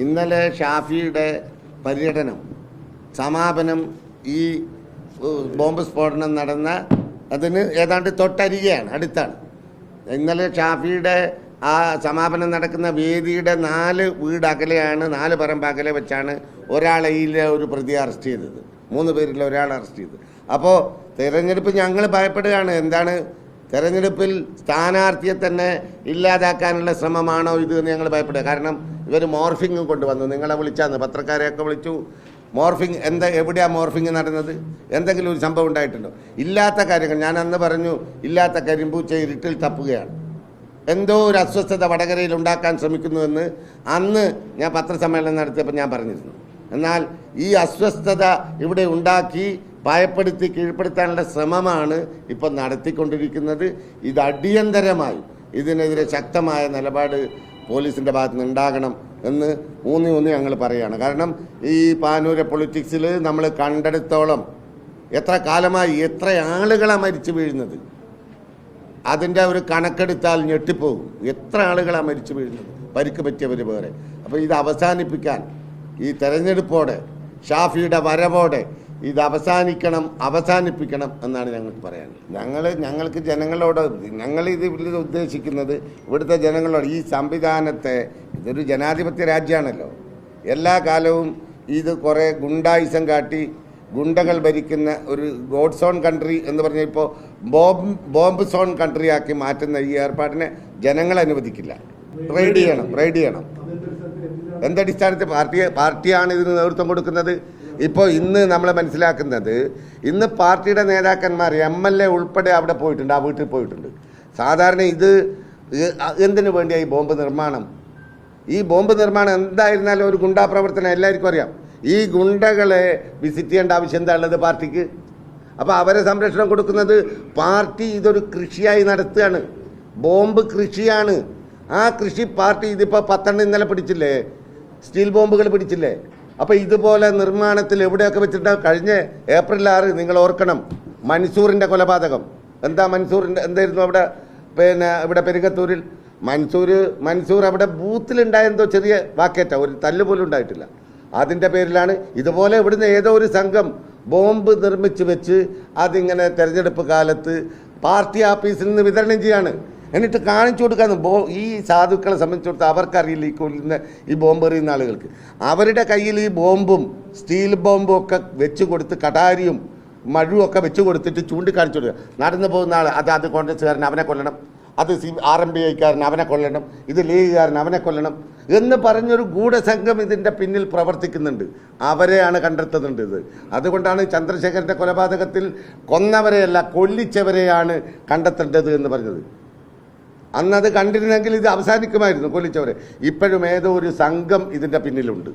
ഇന്നലെ ഷാഫിയുടെ പര്യടനം സമാപനം ഈ ബോംബ് സ്ഫോടനം നടന്ന അതിന് ഏതാണ്ട് തൊട്ടരികെയാണ്, അടുത്താണ്. ഇന്നലെ ഷാഫിയുടെ ആ സമാപനം നടക്കുന്ന വേദിയുടെ 4 വീട് അകലെയാണ്, 4 പറമ്പ് അകലെ വെച്ചാണ് ഒരാളെയിലെ ഒരു പ്രതി അറസ്റ്റ് ചെയ്തത്. 3 പേരിൽ ഒരാൾ അറസ്റ്റ് ചെയ്തത്. അപ്പോൾ തെരഞ്ഞെടുപ്പ് ഞങ്ങൾ ഭയപ്പെടുകയാണ്. എന്താണ് തെരഞ്ഞെടുപ്പിൽ സ്ഥാനാർത്ഥിയെ തന്നെ ഇല്ലാതാക്കാനുള്ള ശ്രമമാണോ ഇത് എന്ന് ഞങ്ങൾ ഭയപ്പെടുക. കാരണം ഇവർ മോർഫിംഗ് കൊണ്ടുവന്നു. നിങ്ങളെ വിളിച്ചാന്ന്, പത്രക്കാരെയൊക്കെ വിളിച്ചു. മോർഫിംഗ് എവിടെയാണ് മോർഫിംഗ് നടന്നത്? എന്തെങ്കിലും ഒരു സംഭവം ഉണ്ടായിട്ടുണ്ടോ? ഇല്ലാത്ത കാര്യങ്ങൾ ഞാൻ അന്ന് പറഞ്ഞു, ഇല്ലാത്ത കരിമ്പൂച്ച ഇരുട്ടിൽ തപ്പുകയാണ്. എന്തോ ഒരു അസ്വസ്ഥത വടകരയിൽ ഉണ്ടാക്കാൻ ശ്രമിക്കുന്നുവെന്ന് അന്ന് ഞാൻ പത്രസമ്മേളനം നടത്തിയപ്പോൾ ഞാൻ പറഞ്ഞിരുന്നു. എന്നാൽ ഈ അസ്വസ്ഥത ഇവിടെ ഉണ്ടാക്കി ഭയപ്പെടുത്തി കീഴ്പ്പെടുത്താനുള്ള ശ്രമമാണ് ഇപ്പം നടത്തിക്കൊണ്ടിരിക്കുന്നത്. ഇത് അടിയന്തരമായി ഇതിനെതിരെ ശക്തമായ നിലപാട് പോലീസിൻ്റെ ഭാഗത്ത് നിന്ന് ഉണ്ടാകണം എന്ന് ഊന്നി ഞങ്ങൾ പറയുകയാണ്. കാരണം ഈ പാനൂരെ പൊളിറ്റിക്സിൽ നമ്മൾ കണ്ടെടുത്തോളം എത്ര കാലമായി എത്ര ആളുകളാണ് മരിച്ചു വീഴുന്നത്, അതിൻ്റെ ഒരു കണക്കെടുത്താൽ ഞെട്ടിപ്പോകും. എത്ര ആളുകളാണ് മരിച്ചു വീഴുന്നത്, പരിക്ക് പറ്റിയവർ വേറെ. അപ്പോൾ ഇത് അവസാനിപ്പിക്കാൻ ഈ തെരഞ്ഞെടുപ്പോടെ ഷാഫിയുടെ വരവോടെ ഇത് അവസാനിപ്പിക്കണം എന്നാണ് ഞങ്ങൾക്ക് പറയാനുള്ളത്. ഞങ്ങൾക്ക് ജനങ്ങളോട് ഞങ്ങളിത് ഉദ്ദേശിക്കുന്നത് ഇവിടുത്തെ ജനങ്ങളോട് ഈ സംവിധാനത്തെ, ഇതൊരു ജനാധിപത്യ രാജ്യമാണല്ലോ, എല്ലാ കാലവും ഇത് കുറേ ഗുണ്ടായിസം കാട്ടി ഗുണ്ടകൾ ഭരിക്കുന്ന ഒരു ഗോഡ് സോൺ കൺട്രി എന്ന് പറഞ്ഞാൽ ഇപ്പോൾ ബോംബ് സോൺ കൺട്രിയാക്കി മാറ്റുന്ന ഈ ഏർപ്പാടിനെ ജനങ്ങൾ അനുവദിക്കില്ല. റെയ്ഡ് ചെയ്യണം. എന്തടിസ്ഥാനത്തിൽ പാർട്ടിയാണ് ഇതിന് നേതൃത്വം കൊടുക്കുന്നത്. ഇപ്പോൾ ഇന്ന് നമ്മൾ മനസ്സിലാക്കുന്നത്, ഇന്ന് പാർട്ടിയുടെ നേതാക്കന്മാർ MLA ഉൾപ്പെടെ അവിടെ പോയിട്ടുണ്ട്, ആ വീട്ടിൽ പോയിട്ടുണ്ട്. സാധാരണ ഇത് എന്തിനു വേണ്ടിയാണ് ഈ ബോംബ് നിർമ്മാണം? ഈ ബോംബ് നിർമ്മാണം എന്തായിരുന്നാലും ഒരു ഗുണ്ടാ പ്രവർത്തനം എല്ലാവർക്കും അറിയാം. ഈ ഗുണ്ടകളെ വിസിറ്റ് ചെയ്യേണ്ട ആവശ്യം എന്താ ഉള്ളത് പാർട്ടിക്ക്? അപ്പോൾ അവരെ സംരക്ഷണം കൊടുക്കുന്നത് പാർട്ടി ഇതൊരു കൃഷിയായി നടത്തുകയാണ്. ബോംബ് കൃഷിയാണ്. ആ കൃഷി പാർട്ടി ഇതിപ്പോൾ 10 ഇന്നലെ പിടിച്ചില്ലേ, സ്റ്റീൽ ബോംബുകൾ പിടിച്ചില്ലേ? അപ്പോൾ ഇതുപോലെ നിർമ്മാണത്തിൽ എവിടെയൊക്കെ വെച്ചിട്ട് കഴിഞ്ഞ ഏപ്രിൽ 6 നിങ്ങൾ ഓർക്കണം, മൻസൂറിൻ്റെ കൊലപാതകം. എന്തായിരുന്നു അവിടെ, ഇവിടെ പെരുകത്തൂരിൽ മൻസൂർ അവിടെ ബൂത്തിലുണ്ടായെന്തോ ചെറിയ വാക്കേറ്റ, ഒരു തല്ല് പോലും ഉണ്ടായിട്ടില്ല. അതിൻ്റെ പേരിലാണ് ഇതുപോലെ ഇവിടുന്ന് ഏതോ ഒരു സംഘം ബോംബ് നിർമ്മിച്ച് വെച്ച് അതിങ്ങനെ തെരഞ്ഞെടുപ്പ് കാലത്ത് പാർട്ടി ഓഫീസിൽ നിന്ന് വിതരണം ചെയ്യാണ്. എന്നിട്ട് കാണിച്ചു കൊടുക്കാന്ന്. ഈ സാധുക്കളെ സംബന്ധിച്ചിടത്തോളം അവർക്കറിയില്ല ഈ ബോംബ് എറിയുന്ന ആളുകൾക്ക്. അവരുടെ കയ്യിൽ ഈ ബോംബും സ്റ്റീൽ ബോംബും ഒക്കെ വെച്ച് കൊടുത്ത് കടാരിയും മഴുവൊക്കെ വെച്ച് കൊടുത്തിട്ട് ചൂണ്ടിക്കാണിച്ചു കൊടുക്കുക. നടന്നു പോകുന്ന ആൾ അത് കോൺഗ്രസ്സുകാരൻ അവനെ കൊല്ലണം, അത് RMPIക്കാരൻ അവനെ കൊല്ലണം, ഇത് ലീഗുകാരൻ അവനെ കൊല്ലണം എന്ന് പറഞ്ഞൊരു ഗൂഢസംഘം ഇതിൻ്റെ പിന്നിൽ പ്രവർത്തിക്കുന്നുണ്ട്. അവരെയാണ് കണ്ടെത്തുന്നുണ്ട് ഇത്. അതുകൊണ്ടാണ് ചന്ദ്രശേഖരൻ്റെ കൊലപാതകത്തിൽ കൊന്നവരെയല്ല കൊല്ലിച്ചവരെയാണ് കണ്ടെത്തേണ്ടത് എന്ന് പറഞ്ഞത്. അന്നത് കണ്ടിരുന്നെങ്കിൽ ഇത് അവസാനിക്കുമായിരുന്നു, കൊല്ലിച്ചവരെ. ഇപ്പോഴും ഏതോ ഒരു സംഘം ഇതിൻ്റെ പിന്നിലുണ്ട്.